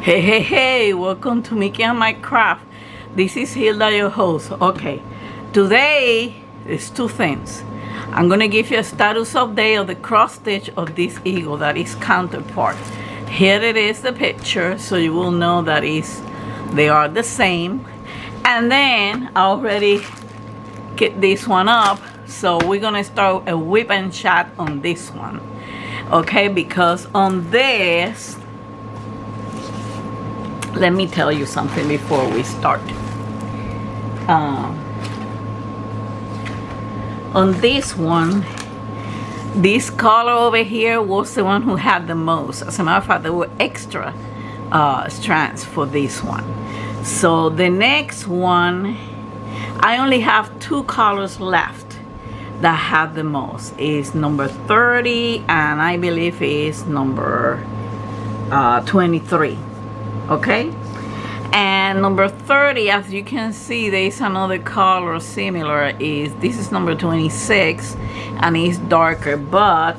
Hey, welcome to Mickey and My Craft. This is Hilda, your host. Okay, today is two things. I'm gonna give you a status update of the cross stitch of this eagle, that is counterpart. Here it is, the picture, so you will know that they are the same. And then I already get this one up, so we're gonna start a whip and chat on this one. Okay, because on this, let me tell you something before we start. On this one, this color over here was the one who had the most. As a matter of fact, there were extra strands for this one. So the next one, I only have two colors left that have the most. Is number 30 and I believe is number 23. Okay, and number 30, as you can see, there is another color similar. This is number 26 and it's darker, but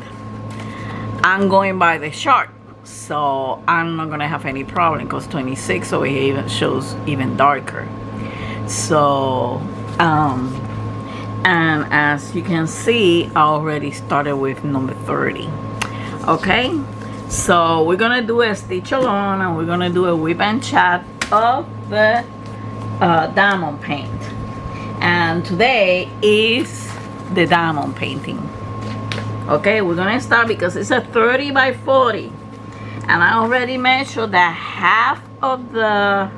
I'm going by the chart, so I'm not gonna have any problem because 26 over here even shows even darker. So and as you can see, I already started with number 30. Okay, so we're gonna do a stitch along and we're gonna do a whip and chat of the diamond paint. And today is the diamond painting. Okay, we're gonna start because it's a 30 by 40, and I already measured that half of the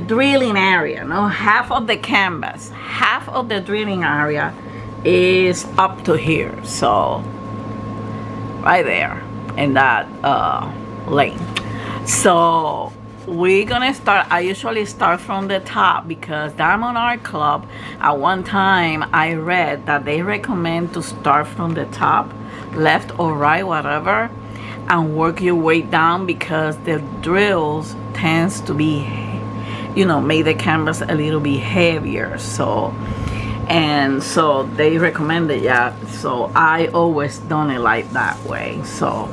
drilling area, no, half of the canvas, half of the drilling area is up to here, so right there in that lane. So we're gonna start. I usually start from the top because Diamond Art Club, at one time I read that they recommend to start from the top, left or right, whatever, and work your way down because the drills tends to be, make the canvas a little bit heavier. And so they recommended, yeah, so I always done it like that way. So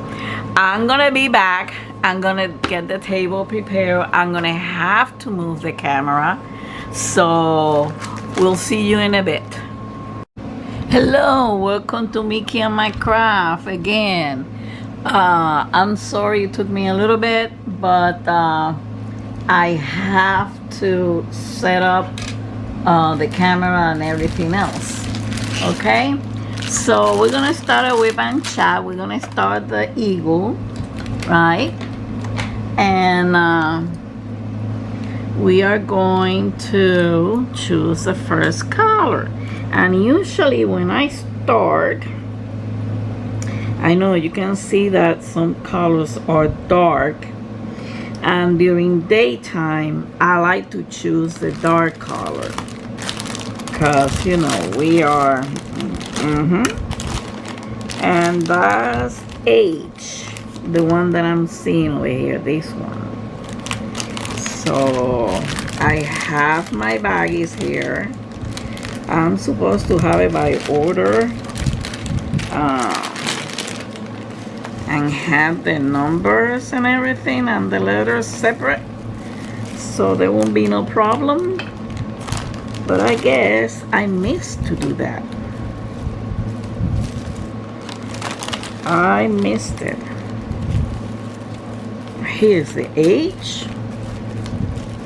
I'm gonna be back. I'm gonna get the table prepared. I'm gonna have to move the camera, so we'll see you in a bit. Hello, welcome to Mickey and My Craft again. I'm sorry it took me a little bit, but I have to set up the camera and everything else. Okay, so we're gonna start a whip and chat. We're gonna start the eagle, right? And we are going to choose the first color. And usually when I start, I know you can see that some colors are dark, and during daytime I like to choose the dark color because we are and that's H, the one that I'm seeing over here, this one. So I have my baggies here. I'm supposed to have it by order and have the numbers and everything and the letters separate, so there won't be no problem. But I guess I missed to do that. I missed it. Here's the H.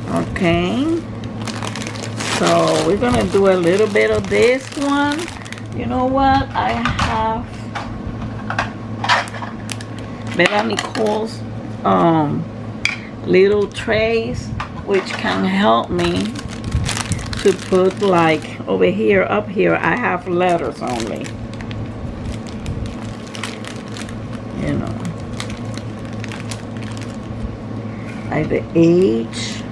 Okay, so we're gonna do a little bit of this one. You know what? I have Nicole's little trays, which can help me to put, like over here, up here I have letters only, like the H.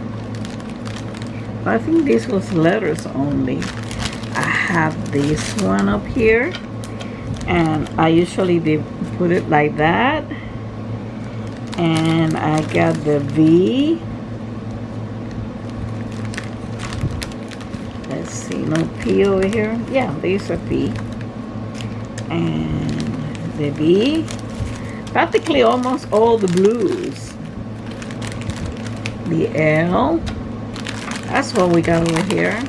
I think this was letters only. I have this one up here, and I usually put it like that. And I got the V. Let's see, no P over here. Yeah, there's a P. And the V. Practically almost all the blues. the L. That's what we got over here.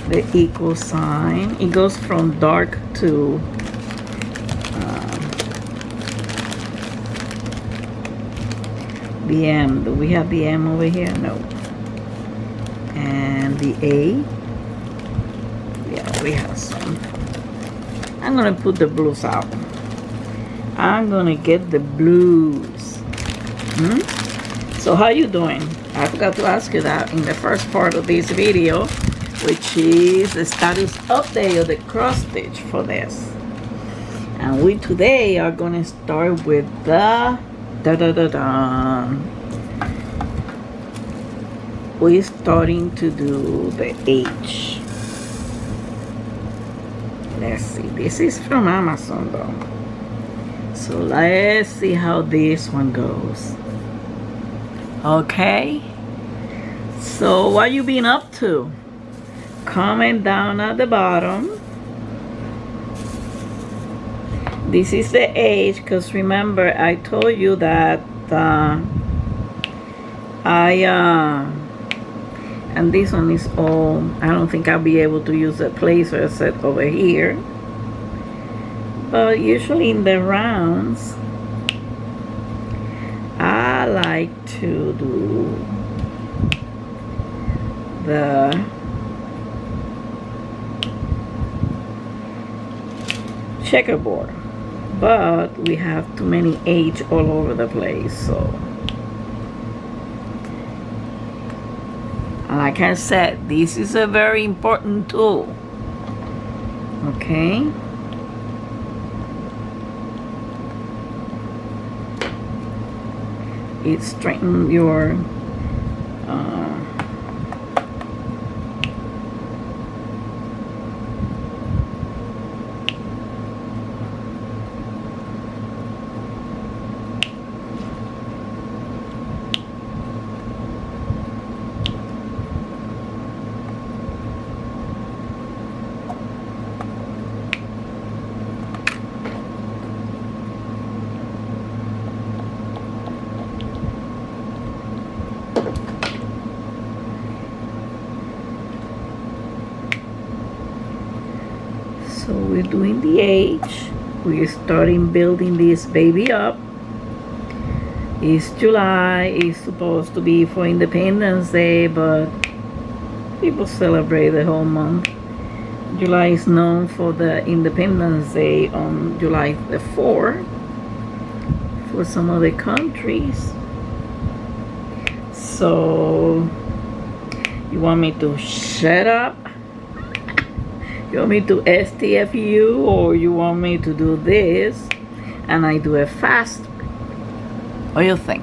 The equal sign. It goes from dark to the M. Do we have the M over here? No. And the A. Yeah, we have some. I'm gonna put the blues out. I'm gonna get the blues. So how you doing? I forgot to ask you that in the first part of this video, which is the status update of the cross stitch for this. And we today are gonna start with the we're starting to do the H. Let's see, this is from Amazon though. So let's see how this one goes. Okay. So what you been up to? Comment down at the bottom. This is the H, because remember I told you that and this one is all, I don't think I'll be able to use a placer set over here, but usually in the rounds I like to do the checkerboard, but we have too many H all over the place. So like I said, this is a very important tool. Okay, it strengthens your so we're doing the H. We're starting building this baby up. It's July. It's supposed to be for Independence Day, but people celebrate the whole month. July is known for the Independence Day on July the 4th for some other countries. So you want me to shut up? You want me to STFU, or you want me to do this and I do it fast? What do you think?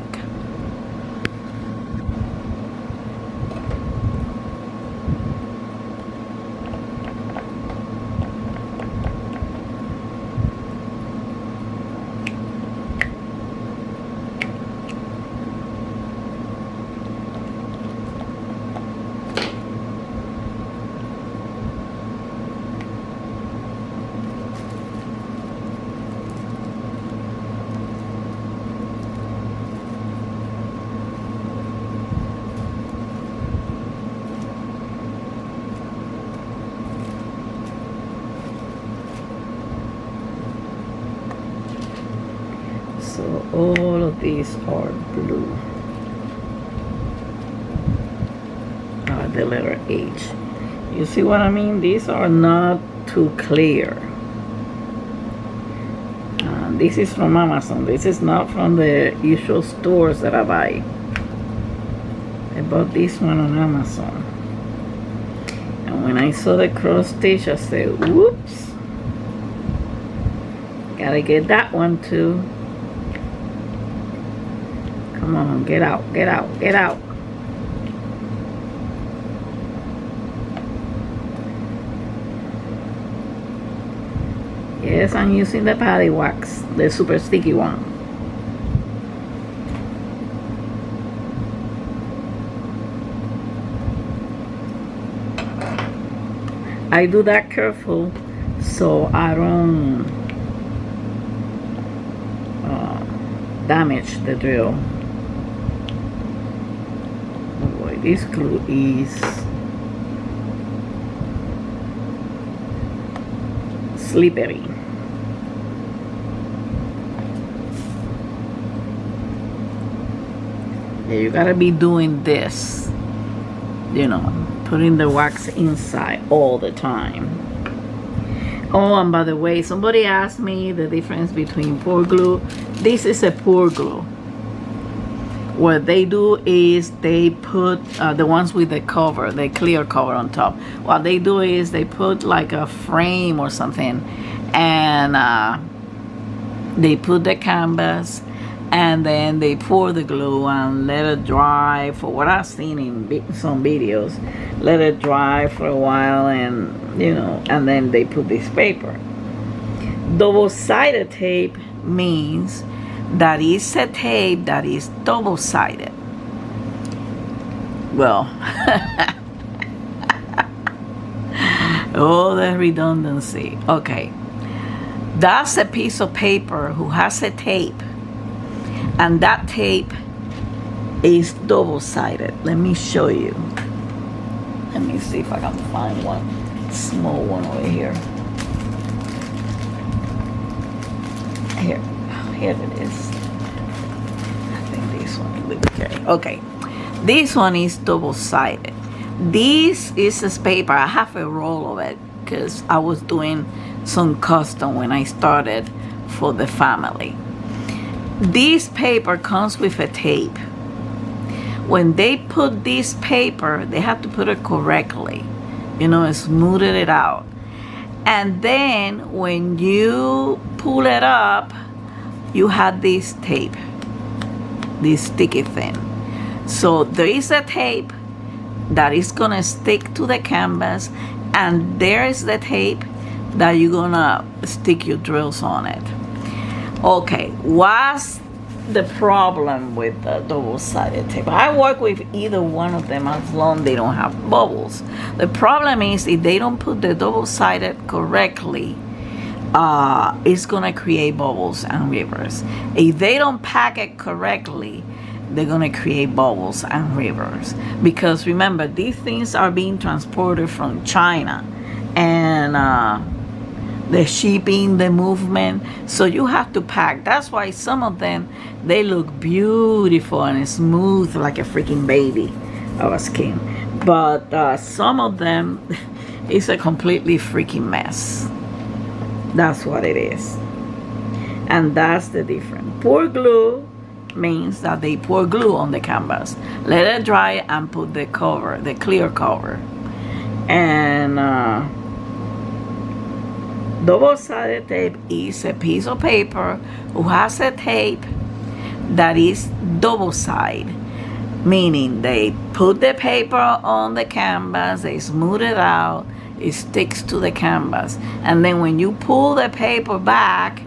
So all of these are blue. The letter H. You see what I mean? These are not too clear. This is from Amazon. This is not from the usual stores that I buy. I bought this one on Amazon. And when I saw the cross stitch, I said, whoops. Gotta get that one too. Come on, get out, get out, get out. Yes, I'm using the paddy wax, the super sticky one. I do that careful so I don't damage the drill. this glue is slippery. Yeah, you gotta be doing this, you know, putting the wax inside all the time. Oh, and by the way, somebody asked me the difference between pour glue. This is a pour glue. What they do is they put the ones with the cover, the clear cover on top. What they do is they put like a frame or something, and they put the canvas, and then they pour the glue and let it dry. For what I've seen in some videos, let it dry for a while, and you know, and then they put this paper. Double-sided tape means that is a tape that is double-sided. Well, oh, the redundancy. Okay, that's a piece of paper who has a tape, and that tape is double-sided. Let me show you. Let me see if I can find one small one over here. Here it is. I think this one. Okay, this one is double-sided. This is this paper. I have a roll of it because I was doing some custom when I started for the family. This paper comes with a tape. When they put this paper, they have to put it correctly, you know, and smooth it out. And then when you pull it up, you have this tape, this sticky thing. So there is a tape that is gonna stick to the canvas, and there is the tape that you're gonna stick your drills on it. Okay, what's the problem with the double-sided tape? I work with either one of them as long as they don't have bubbles. The problem is if they don't put the double-sided correctly, it's gonna create bubbles and rivers. If they don't pack it correctly, they're gonna create bubbles and rivers. Because remember, these things are being transported from China, and the shipping, the movement, so you have to pack. That's why some of them, they look beautiful and smooth like a freaking baby of a skin, but some of them is a completely freaking mess. That's what it is, and that's the difference. Pour glue means that they pour glue on the canvas, let it dry, and put the cover, the clear cover. And double-sided tape is a piece of paper who has a tape that is double-sided, meaning they put the paper on the canvas, they smooth it out, it sticks to the canvas, and then when you pull the paper back,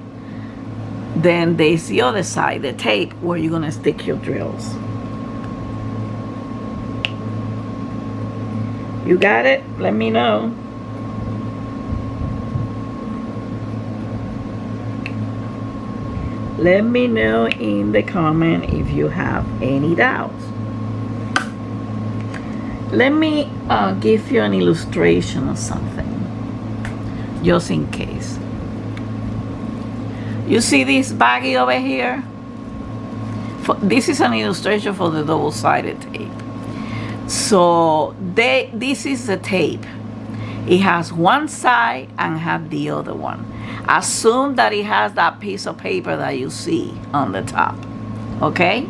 then there's the other side, the tape, where you're gonna stick your drills. You got it? Let me know. Let me know in the comment if you have any doubts. Let me give you an illustration of something, just in case. You see this baggie over here? This is an illustration for the double-sided tape. So this is the tape. It has one side and have the other one. Assume that it has that piece of paper that you see on the top, okay?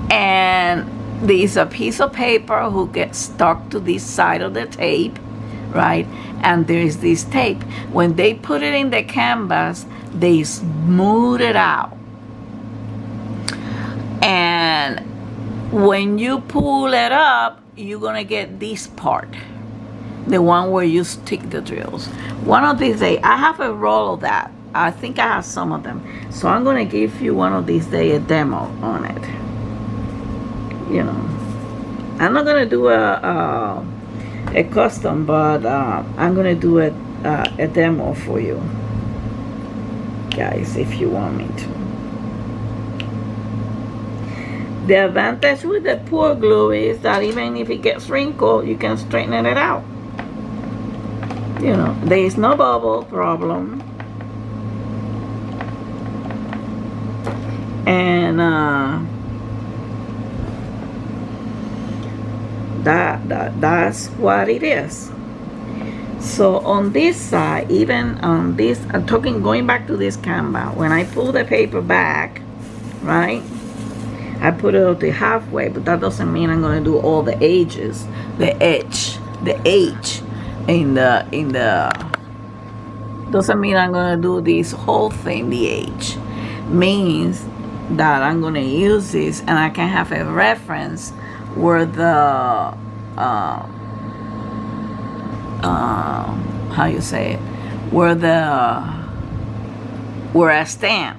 And there's a piece of paper who gets stuck to this side of the tape, right? And there's this tape. When they put it in the canvas, they smooth it out. And when you pull it up, you're gonna get this part, the one where you stick the drills. One of these days, I have a roll of that. I think I have some of them. So I'm gonna give you one of these days a demo on it. You know, I'm not gonna do a custom, but I'm gonna do a demo for you guys if you want me to. The advantage with the pour glue is that even if it gets wrinkled, you can straighten it out. You know, there is no bubble problem. And that's what it is. So on this side, even on this, going back to this canvas, when I pull the paper back, right, I put it up to halfway, but that doesn't mean I'm gonna do all the edges, the H in the doesn't mean I'm gonna do this whole thing. The H means that I'm gonna use this and I can have a reference where the how you say it, where I stand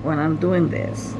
when I'm doing this.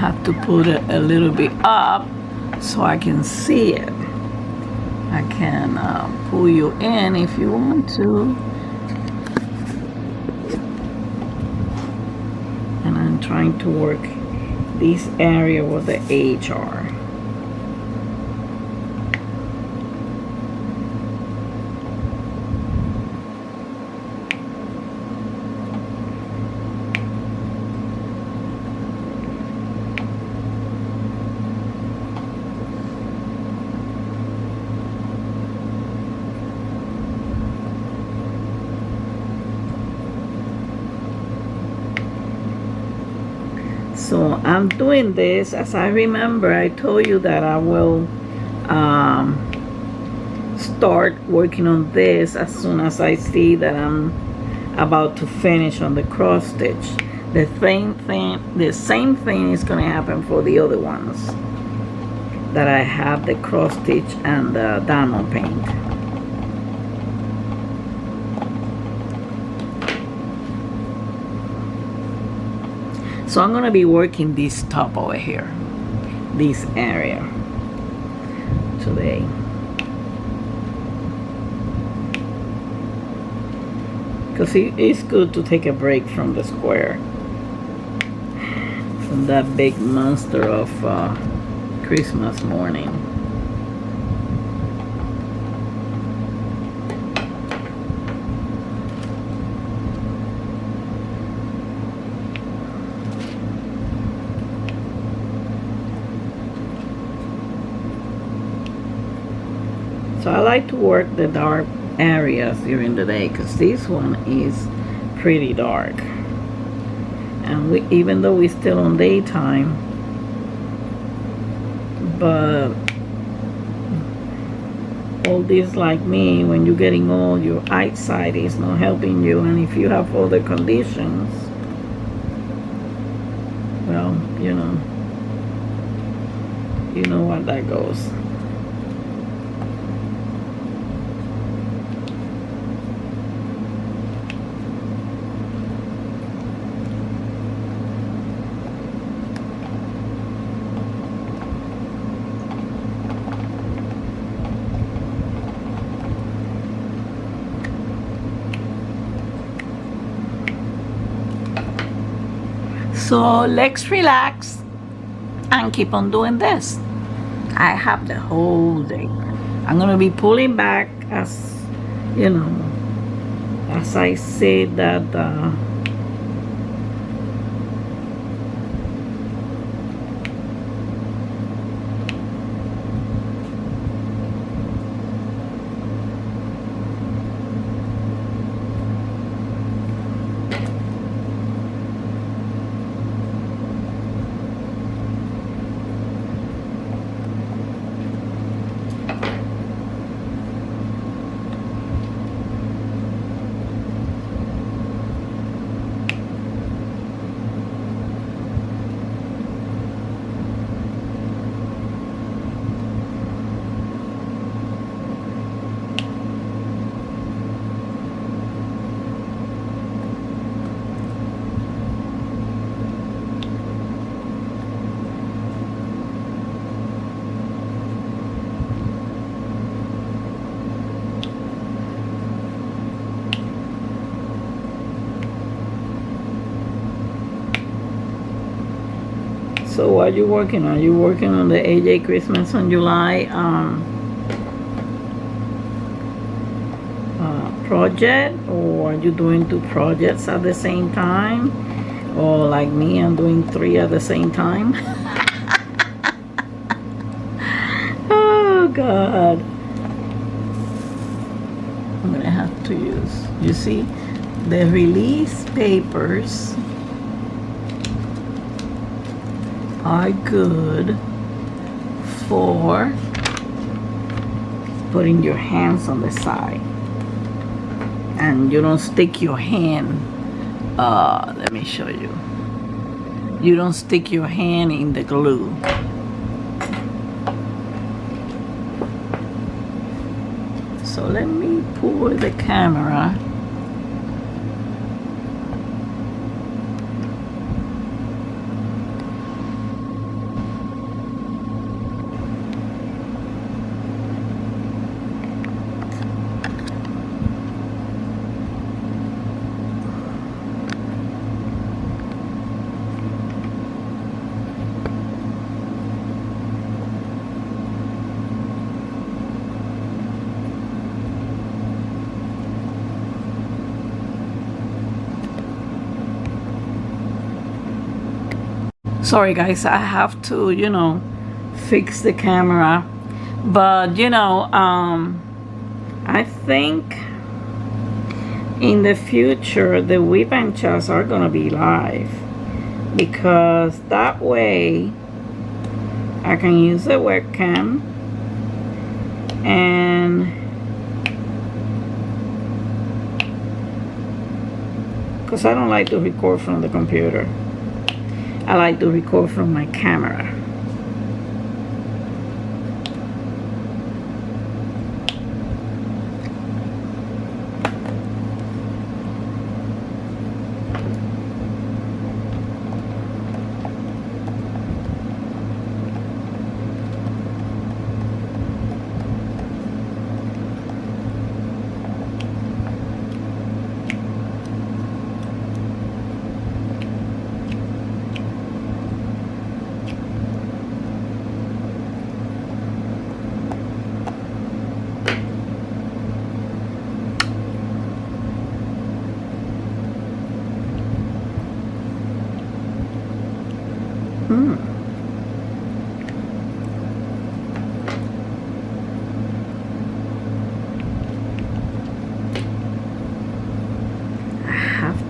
Have to put it a little bit up so I can see it. I can pull you in if you want to. And I'm trying to work this area where the H are. So I'm doing this, as I remember, I told you that I will start working on this as soon as I see that I'm about to finish on the cross stitch. The same thing is going to happen for the other ones that I have the cross stitch and the diamond paint. So I'm going to be working this top over here, this area today. Because it's good to take a break from the square, from that big monster of Christmas morning. So I like to work the dark areas during the day because this one is pretty dark. And even though we're still on daytime, but all this, like me, when you're getting old, your eyesight is not helping you, and if you have other conditions, well, you know what that goes. So let's relax and keep on doing this. I have the whole day. I'm gonna be pulling back as as I said that so what are you working on? You working on the AJ Christmas on July project, or are you doing 2 projects at the same time? Or like me, I'm doing 3 at the same time? Oh God. I'm gonna have to use, you see, the release papers are good for putting your hands on the side, and you don't stick your hand, let me show you, you don't stick your hand in the glue. So let me pull the camera. Sorry guys, I have to, you know, fix the camera, but you know, I think in the future the whip and chats are gonna be live, because that way I can use the webcam and because I don't like to record from the computer. I like to record from my camera.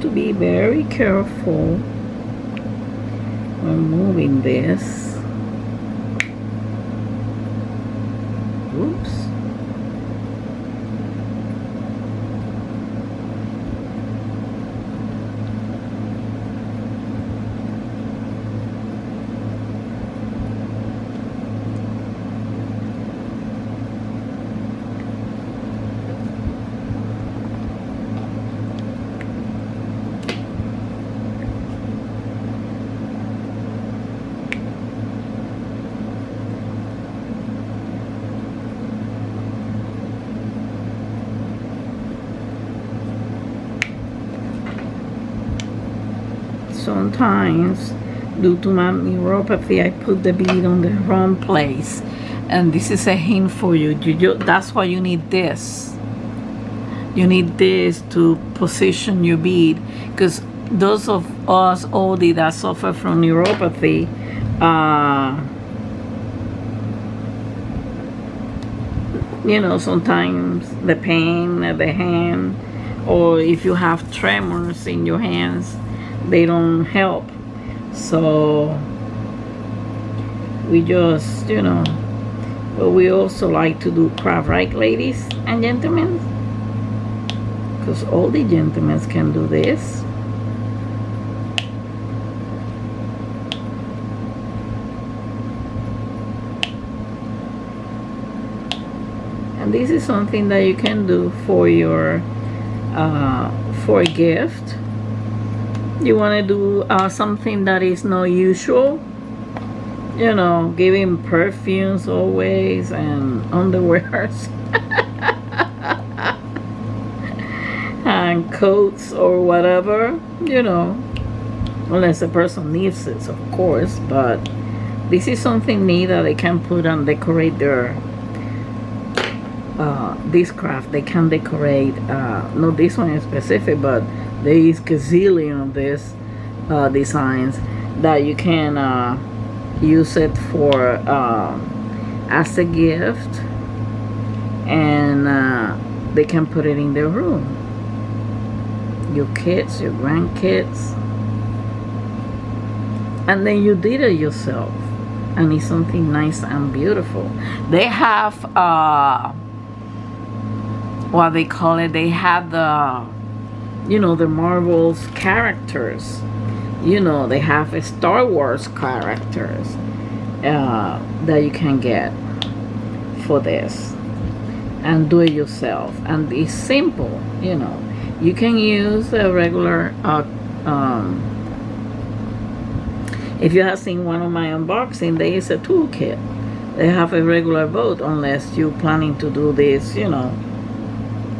To be very careful when moving this. Oops. Sometimes, due to my neuropathy, I put the bead on the wrong place, and this is a hint for you. That's why you need this. You need this to position your bead, because those of us oldie that suffer from neuropathy, you know, sometimes the pain at the hand, or if you have tremors in your hands, they don't help. So we just, you know, but we also like to do craft, right, ladies and gentlemen? Because all the gentlemen can do this. And this is something that you can do for your for a gift. You want to do something that is not usual, you know, giving perfumes always and underwears and coats or whatever, you know, unless the person needs it, of course. But this is something neat that they can put and decorate their this craft. They can decorate, not this one in specific, but there is gazillion of these designs that you can use it for as a gift, and they can put it in their room. Your kids, your grandkids, and then you did it yourself, and it's something nice and beautiful. They have what they call it, they have the, you know, the Marvel's characters, you know, they have a Star Wars characters that you can get for this and do it yourself. And it's simple, you know. You can use a regular if you have seen one of my unboxing, there is a toolkit. They have a regular boat, unless you're planning to do this, you know,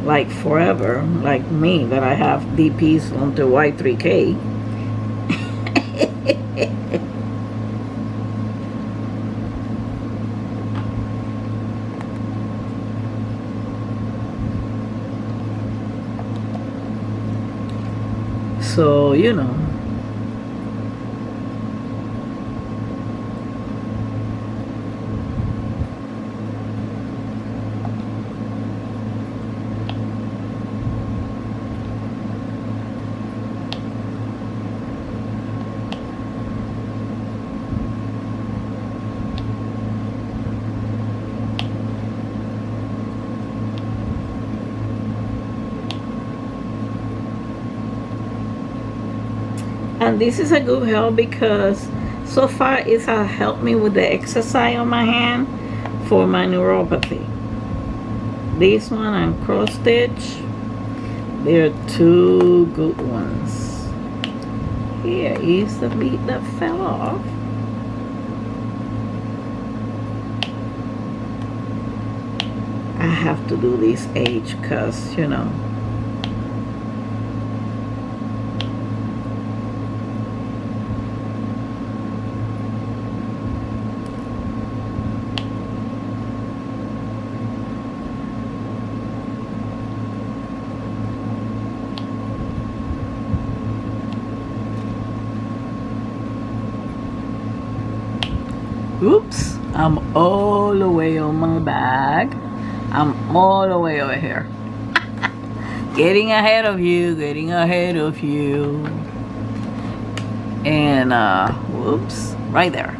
like forever, like me, that I have DPs onto Y3K. So, you know, and this is a good help because so far it has helped me with the exercise on my hand for my neuropathy. This one and cross stitch, they're two good ones. Here is the bead that fell off. I have to do this age because, you know, oops, I'm all the way on my bag. I'm all the way over here. Getting ahead of you, getting ahead of you. And, whoops, right there.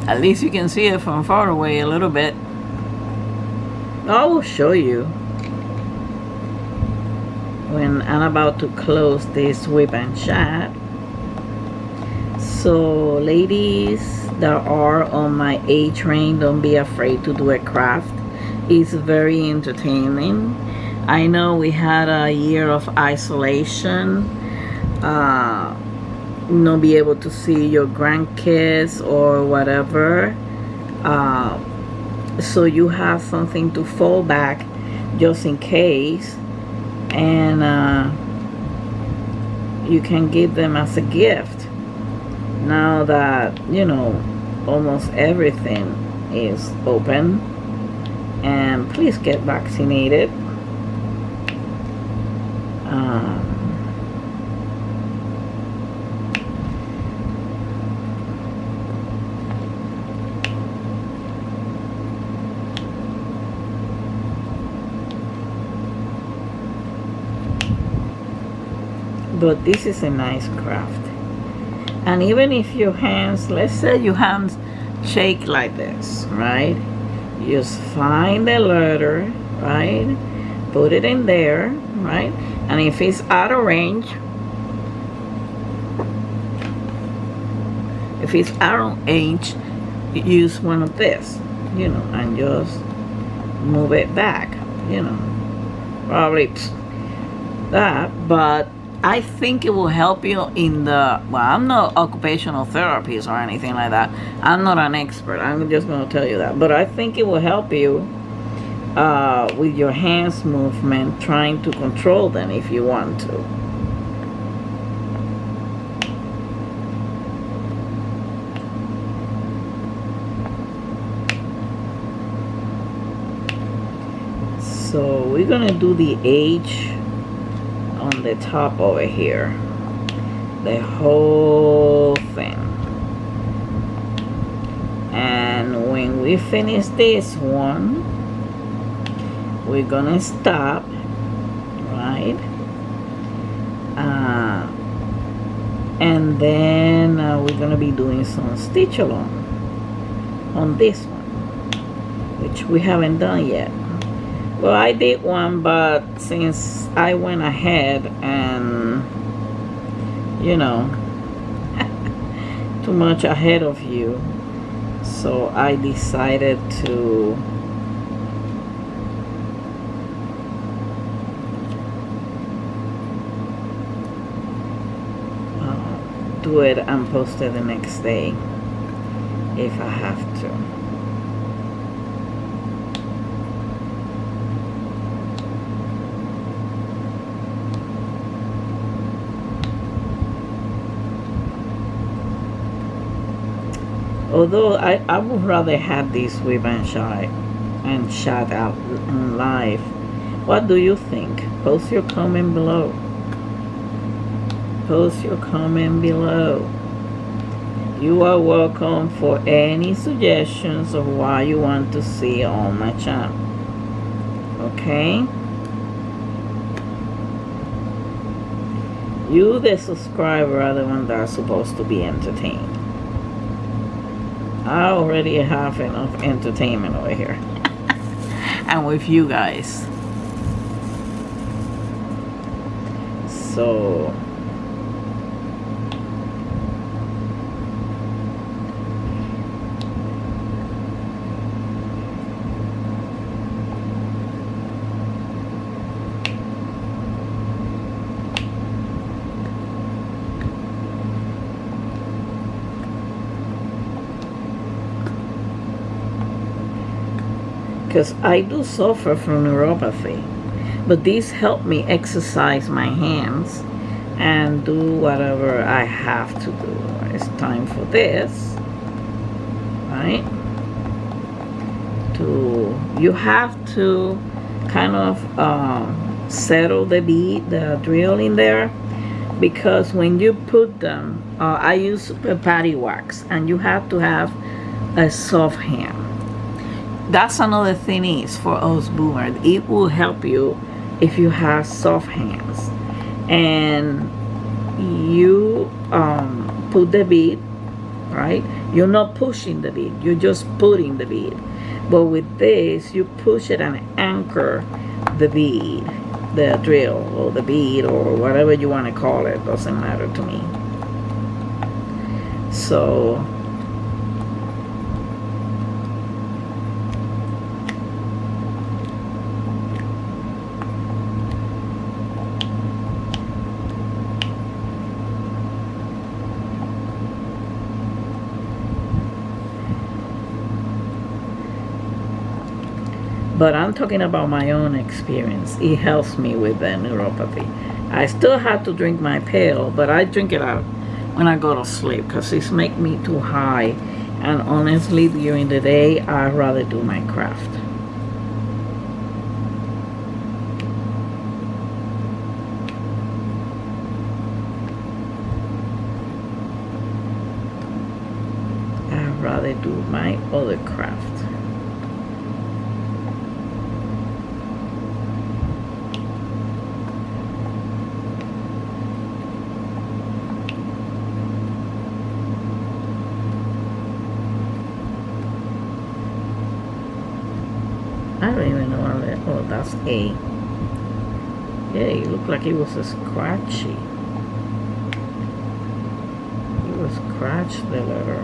At least you can see it from far away a little bit. I will show you when I'm about to close this whip and chat. So, ladies that are on my A train, don't be afraid to do a craft. It's very entertaining. I know we had a year of isolation, not be able to see your grandkids or whatever, so you have something to fall back just in case, and you can give them as a gift. Now that, you know, almost everything is open, and please get vaccinated. Um, but this is a nice craft. And even if your hands, let's say your hands shake like this, right? You just find the letter, right? Put it in there, right? And if it's out of range, use one of this, you know, and just move it back, you know. Probably that, but I think it will help you in the, well, I'm not occupational therapist or anything like that. I'm not an expert. I'm just going to tell you that. But I think it will help you with your hands movement, trying to control them if you want to. So we're going to do the H on the top over here, the whole thing. And when we finish this one, we're gonna stop, right? And then we're gonna be doing some stitch along on this one, which we haven't done yet. Well, I did one, but since I went ahead and, you know, too much ahead of you, so I decided to do it and post it the next day if I have to. Although I would rather have this weave and shot out in live. What do you think? Post your comment below. Post your comment below. You are welcome for any suggestions of what you want to see on my channel. Okay? You, the subscriber, are the one that's supposed to be entertained. I already have enough entertainment over here. And with you guys. So because I do suffer from neuropathy, but these help me exercise my hands and do whatever I have to do. It's time for this, right? You have to kind of settle the bead, the drill in there, because when you put them, I use patty wax, and you have to have a soft hand. That's another thing is for us boomers. It will help you if you have soft hands and you put the bead, right? You're not pushing the bead, you're just putting the bead. But with this, you push it and anchor the bead, the drill or the bead or whatever you want to call it, doesn't matter to me. So but I'm talking about my own experience. It helps me with the neuropathy. I still have to drink my pill, but I drink it out when I go to sleep because it's make me too high. And honestly, during the day, I'd rather do my craft. I'd rather do my other craft. I don't even know how that. Oh, that's A. Yeah, it looked like it was a scratchy. It was scratched the letter.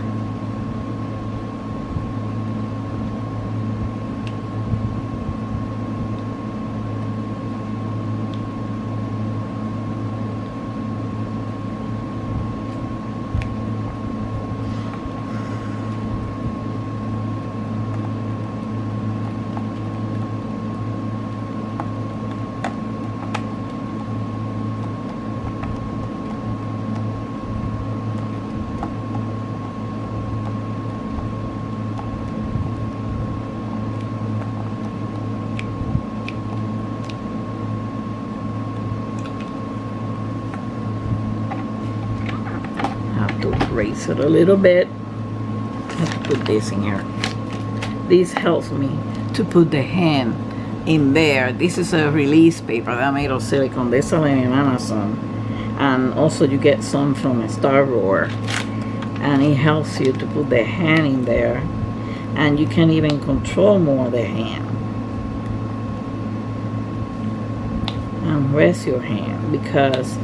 Raise it a little bit. Let's put this in here. This helps me to put the hand in there. This is a release paper that I made of silicone. They sell it in Amazon, and also you get some from Star Wars, and it helps you to put the hand in there, and you can even control more the hand and rest your hand, because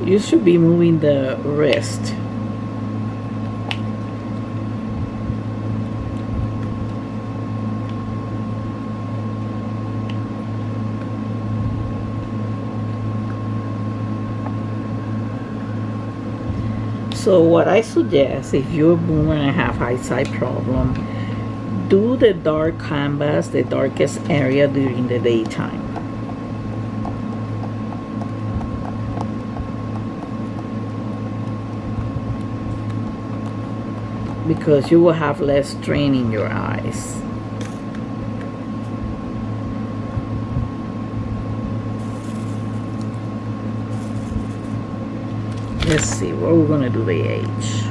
you should be moving the wrist. So what I suggest, if you're a boomer and have eyesight problem, do the dark canvas, the darkest area during the daytime. Because you will have less strain in your eyes. Let's see, what we're gonna do the H.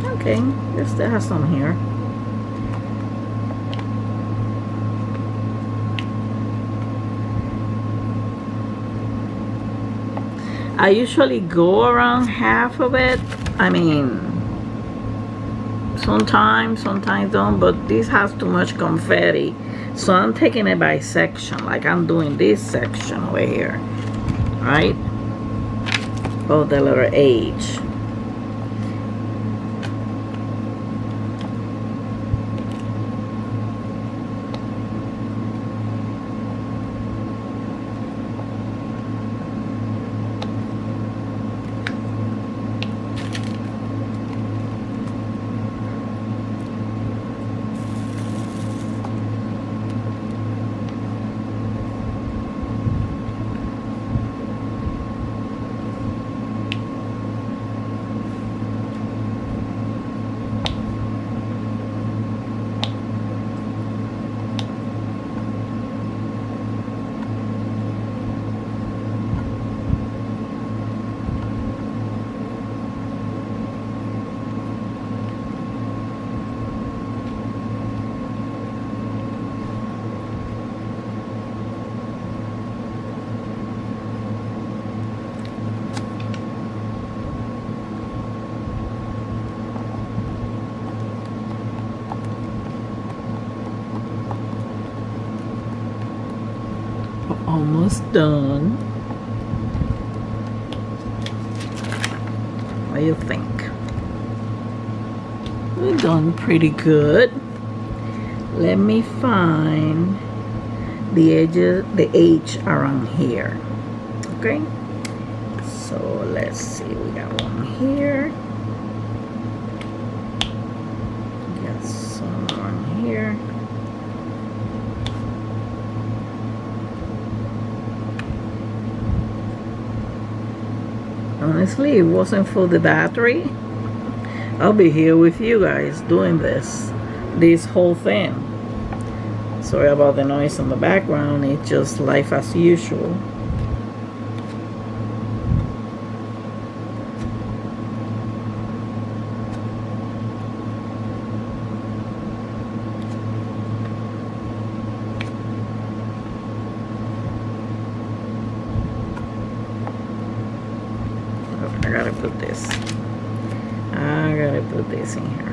Okay, let's still have some here. I usually go around half of it. I mean, sometimes don't, but this has too much confetti. So I'm taking it by section, like I'm doing this section over here, right? Of the letter H. Almost done. What do you think? We're done pretty good. Let me find the edges, the H around here. Okay, so let's see, we got one here, got some around here. Honestly, if it wasn't for the battery, I'll be here with you guys doing this whole thing. Sorry about the noise in the background, it's just life as usual. put this in here.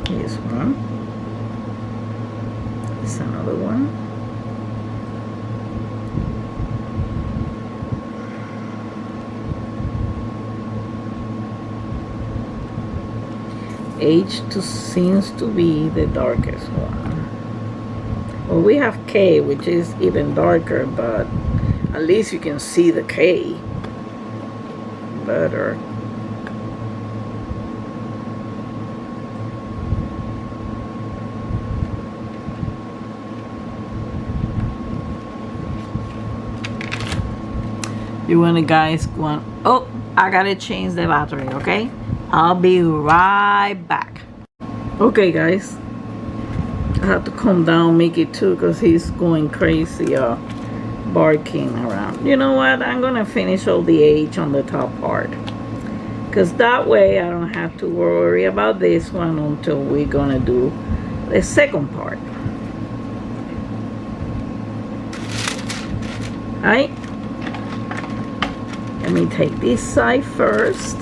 Here's one. Here's another one. H2 seems to be the darkest one. Well, we have K, which is even darker, but at least you can see the K better. You want guys want? Oh, I gotta change the battery. Okay, I'll be right back. Okay, guys, I have to calm down Mickey too, because he's going crazy, barking around. You know what? I'm gonna finish all the H on the top part, because that way I don't have to worry about this one until we're gonna do the second part. Right? Let me take this side first.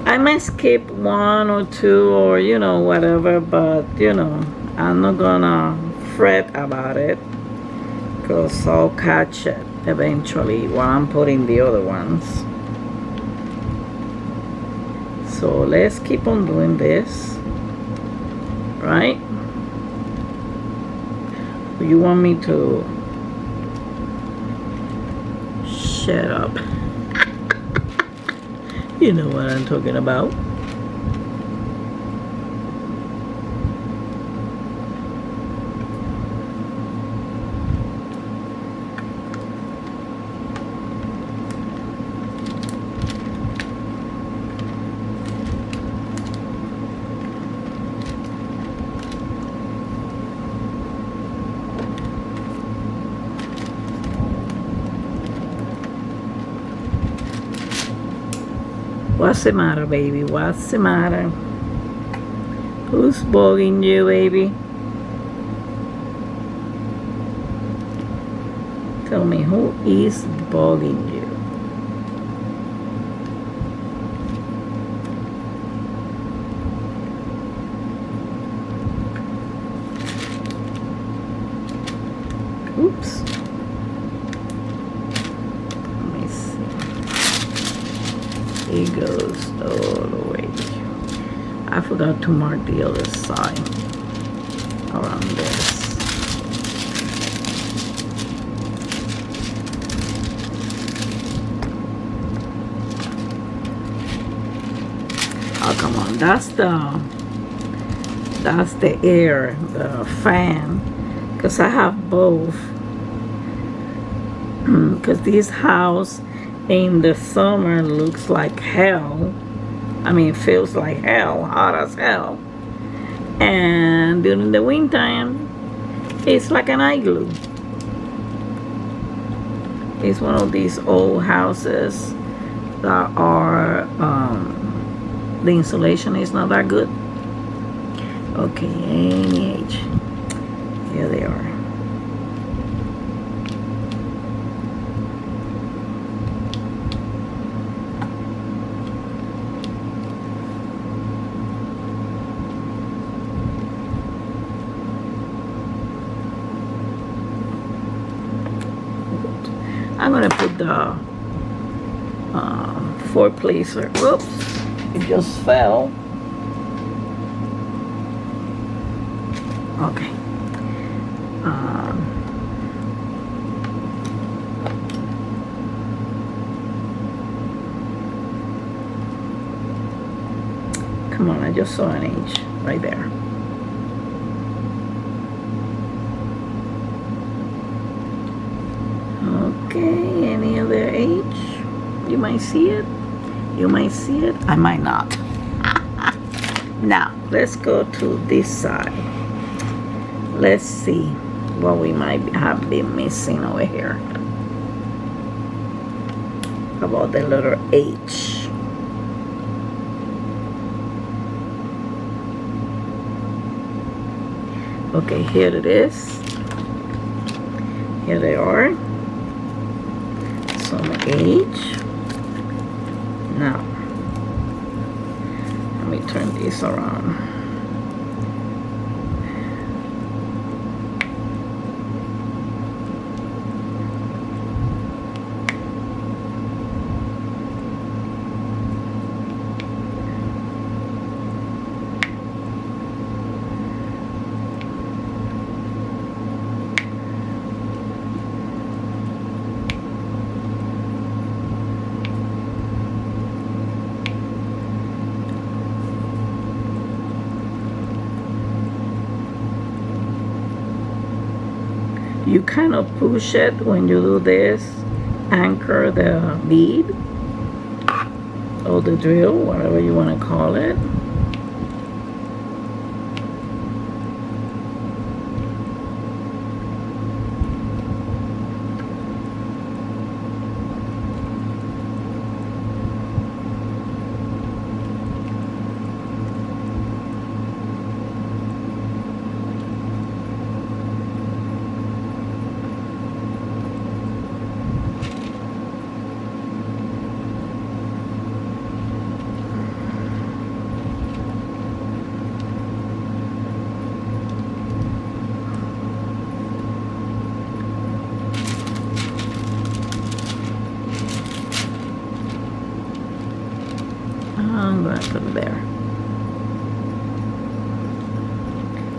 I may skip one or two, or you know, whatever, but you know, I'm not gonna fret about it, because I'll catch it eventually while I'm putting the other ones. So let's keep on doing this, right? You want me to shut up? You know what I'm talking about. What's the matter, baby? What's the matter? Who's bugging you, baby? Tell me, who is bugging you? Oops. It goes all the way. I forgot to mark the other side around this. Oh, come on. That's the air, the fan, because I have both. Because this house in the summer looks like hell. I mean, feels like hell, hot as hell. And during the winter, it's like an igloo. It's one of these old houses that are, the insulation is not that good. Okay, NH. Here they are. I'm gonna put the four placer. Whoops, it just fell. Okay. Come on, I just saw an H right there. Okay, any other H? You might see it. You might see it. I might not. Now, let's go to this side. Let's see what we might have been missing over here. How about the letter H? Okay, here it is. Here they are. Some H. Now, this around. You kind of push it when you do this, anchor the bead or the drill, whatever you want to call it. I'm going to put it there.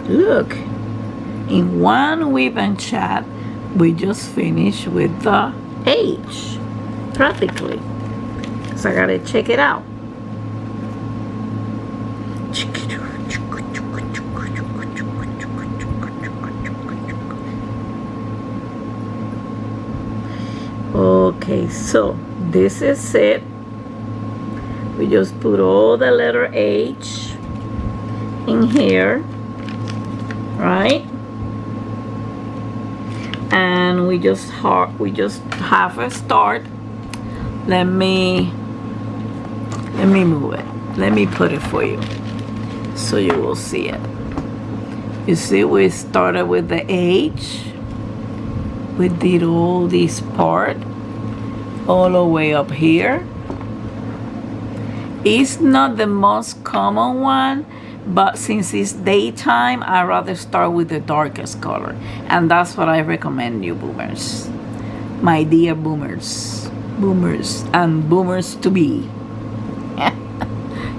Look, in one whip and chat, we just finished with the H, practically. So I gotta check it out. Okay, so this is it. We just put all the letter H in here, right? And we just have a start. Let me move it. Let me put it for you so you will see it. You see, we started with the H. We did all this part all the way up here. It's not the most common one, but since it's daytime, I'd rather start with the darkest color. And that's what I recommend you, boomers. My dear boomers. Boomers and boomers to be.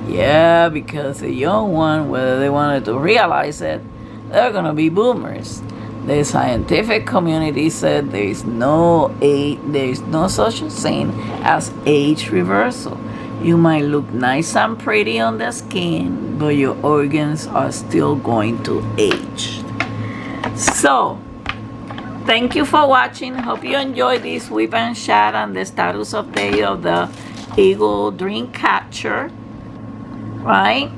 Yeah, because the young one, whether they wanted to realize it, they're gonna be boomers. The scientific community said there is no such a thing as age reversal. You might look nice and pretty on the skin, but your organs are still going to age. So, thank you for watching. Hope you enjoyed this whip and chat and the status update of the Eagle Dreamcatcher. Right?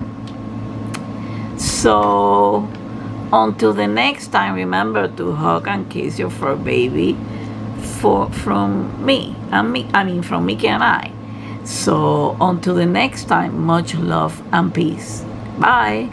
So, until the next time, remember to hug and kiss your fur baby from me. From Mickey and I. So, until the next time, much love and peace. Bye.